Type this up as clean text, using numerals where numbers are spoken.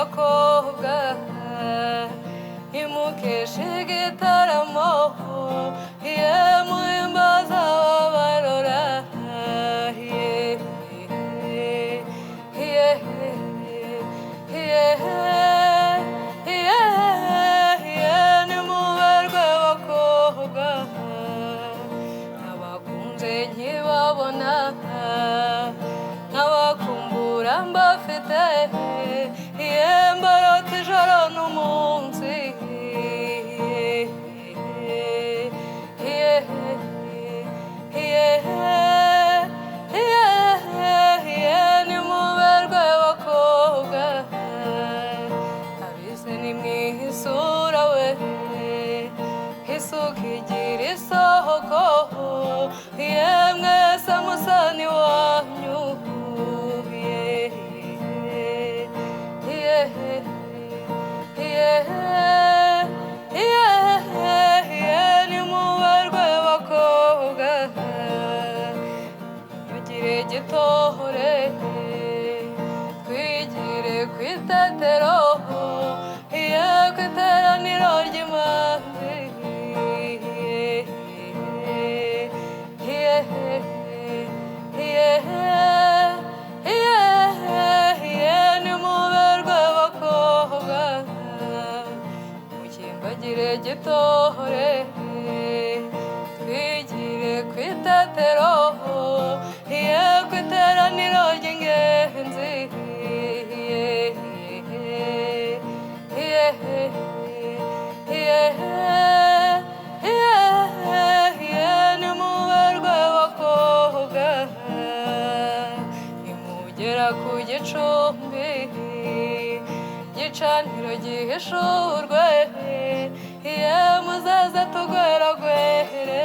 bakobwa imukesha igitaramo muhimbaza ababarora nimuberwe bakobwa nabakunze nkibabona nabakumbura mbafite mbarota ijoro n'umunsi nimuberwe bakobwa abize nimwihisura we isuka igira isoko mwese musani wanyu nimuberwe bakobwa tugire gitore twigire ku itetero ku iteraniro ry'imanzi nimuberwe bakobwa mukimbagire gitore twigire ku itetero ku iteraniro ry'ingenzi nimuberwe bakobwa nimugera ku gicumbi gicaniro gihishurwe muzaze tugweragwere